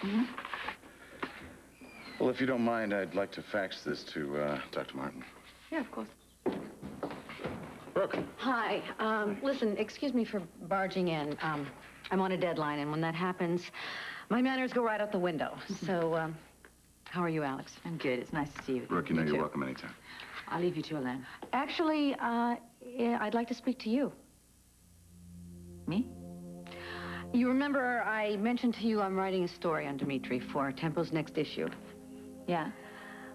Mm-hmm. Well, if you don't mind, I'd like to fax this to Dr. Martin. Yeah, of course. Brooke. Hi. Listen, excuse me for barging in. I'm on a deadline, and when that happens, my manners go right out the window. So, how are you, Alex? I'm good. It's nice to see you. Brooke, you know you're welcome anytime. I'll leave you two alone. Actually, yeah, I'd like to speak to you. Me? You remember I mentioned to you I'm writing a story on Dimitri for Tempo's next issue. Yeah.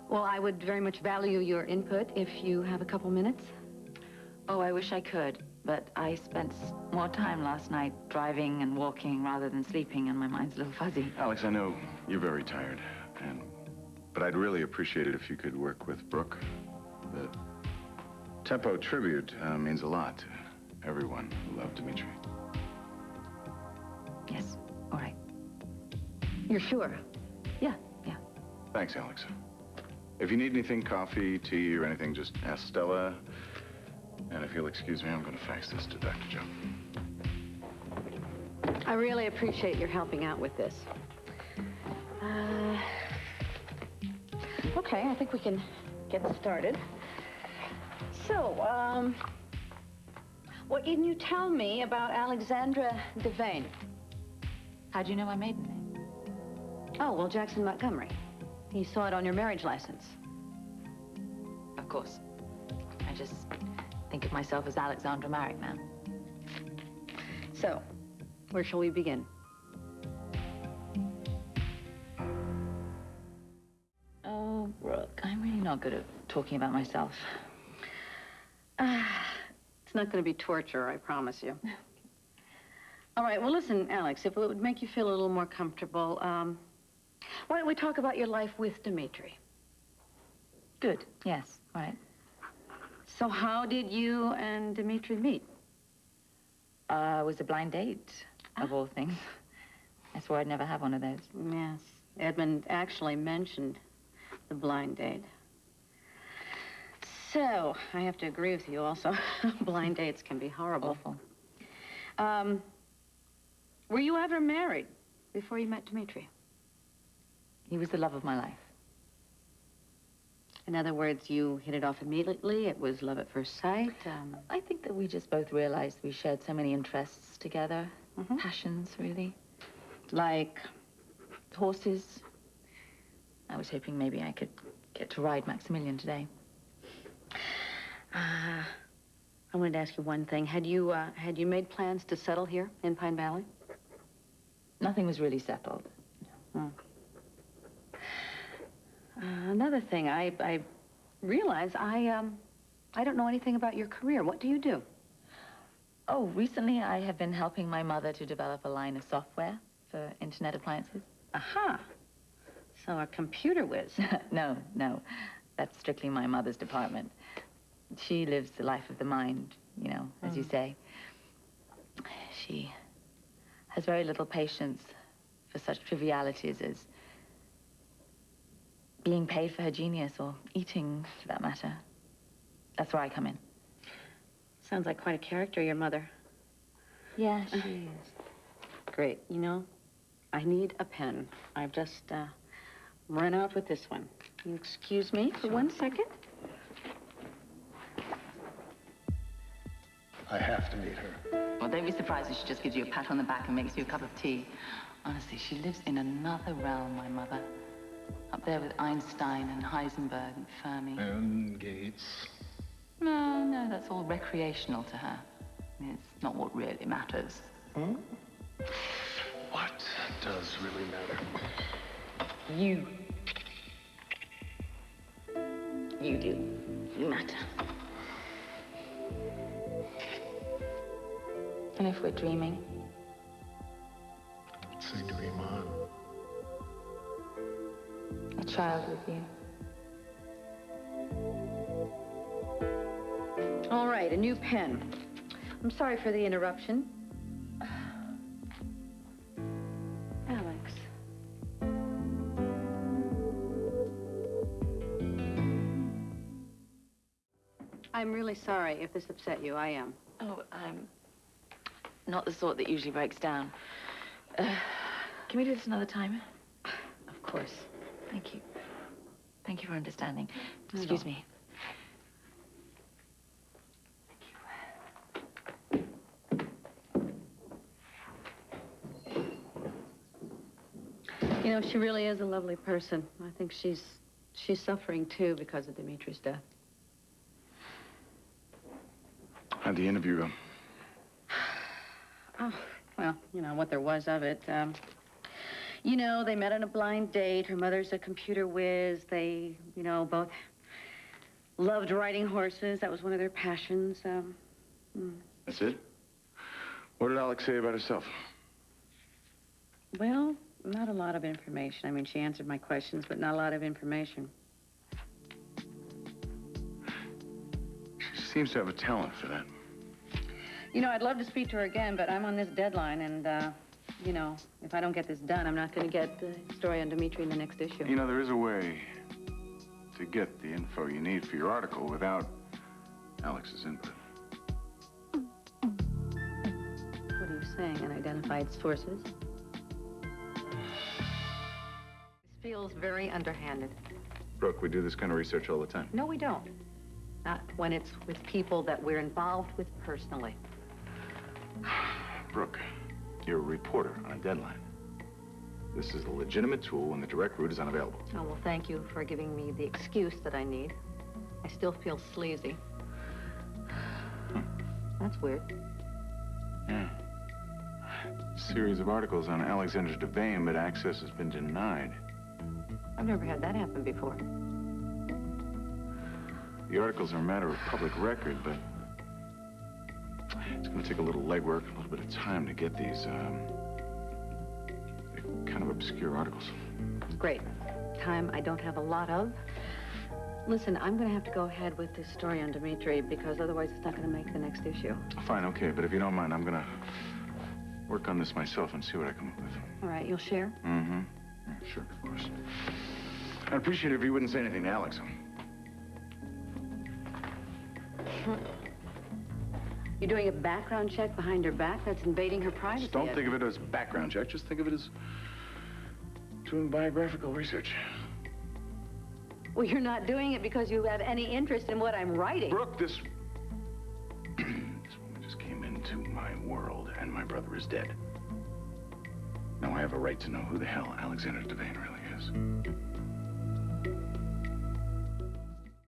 Well, I would very much value your input if you have a couple minutes. Oh, I wish I could, but I spent more time last night driving and walking rather than sleeping, and my mind's a little fuzzy. Alex, I know you're very tired, but I'd really appreciate it if you could work with Brooke. The Tempo tribute means a lot to everyone who loved Dimitri. Yes, all right. You're sure? Yeah. Thanks, Alex. If you need anything, coffee, tea, or anything, just ask Stella. And if you'll excuse me, I'm going to fax this to Dr. Joe. I really appreciate your helping out with this. Okay, I think we can get started. So, what can you tell me about Alexandra Devane? How'd you know my maiden name? Oh, well, Jackson Montgomery. He saw it on your marriage license. Of course. I just think of myself as Alexandra Marick now. So, where shall we begin? Oh, Brooke, I'm really not good at talking about myself. It's not going to be torture, I promise you. All right, well, listen, Alex, if it would make you feel a little more comfortable, why don't we talk about your life with Dimitri? Good, yes, right. So how did you and Dimitri meet? It was a blind date, of all things. I swore I'd never have one of those. Yes, Edmund actually mentioned the blind date. So, I have to agree with you also. Blind dates can be horrible. Awful. Were you ever married before you met Dimitri? He was the love of my life. In other words, you hit it off immediately? It was love at first sight? I think that we just both realized we shared so many interests together. Passions, really. Like? Horses. I was hoping maybe I could get to ride Maximilian today. I wanted to ask you one thing. Had you made plans to settle here in Pine Valley? Nothing was really settled. Another thing, I realize I don't know anything about your career. What do you do? Oh, recently I have been helping my mother to develop a line of software for internet appliances. Aha. So a computer whiz. No. That's strictly my mother's department. She lives the life of the mind, you know, as you say. She has very little patience for such trivialities as being paid for her genius, or eating, for that matter. That's where I come in. Sounds like quite a character, your mother. Yeah, she is. Great. You know, I need a pen. I've just run out with this one. You excuse me for 1 second? I have to meet her. Well, don't be surprised if she just gives you a pat on the back and makes you a cup of tea. Honestly, she lives in another realm, my mother. Up there with Einstein and Heisenberg and Fermi. And Gates. No, that's all recreational to her. It's not what really matters. What does really matter? You do. You matter. And if we're dreaming? Say dream on. A child with you. All right, a new pen. I'm sorry for the interruption. Alex. I'm really sorry if this upset you. I am. Oh, I'm not the sort that usually breaks down. Can we do this another time? course. Thank you. Thank you for understanding. Not at Excuse all. me. You know, she really is a lovely person. I think she's suffering, too, because of Dimitri's death. How'd the interview go? Oh, well, you know, what there was of it. You know, they met on a blind date. Her mother's a computer whiz. They, you know, both loved riding horses. That was one of their passions. That's it? What did Alex say about herself? Well, not a lot of information. I mean, she answered my questions, but not a lot of information. She seems to have a talent for that. You know, I'd love to speak to her again, but I'm on this deadline, and, you know, if I don't get this done, I'm not going to get the story on Dimitri in the next issue. You know, there is a way to get the info you need for your article without Alex's input. What are you saying, unidentified sources? This feels very underhanded. Brooke, we do this kind of research all the time. No, we don't. Not when it's with people that we're involved with personally. Brooke, you're a reporter on a deadline. This is a legitimate tool when the direct route is unavailable. Oh, well, thank you for giving me the excuse that I need. I still feel sleazy. That's weird. Yeah. Series of articles on Alexander Devane, but access has been denied. I've never had that happen before. The articles are a matter of public record, but it's going to take a little legwork, a little bit of time to get these, kind of obscure articles. Great. Time I don't have a lot of. Listen, I'm going to have to go ahead with this story on Dimitri because otherwise it's not going to make the next issue. Fine, okay, but if you don't mind, I'm going to work on this myself and see what I come up with. All right, you'll share? Mm-hmm. Yeah, sure, of course. I'd appreciate it if you wouldn't say anything to Alex. You're doing a background check behind her back? That's invading her privacy. Just don't think of it as background check. Just think of it as doing biographical research. Well, you're not doing it because you have any interest in what I'm writing. Brooke, this woman just came into my world, and my brother is dead. Now I have a right to know who the hell Alexander Devane really is.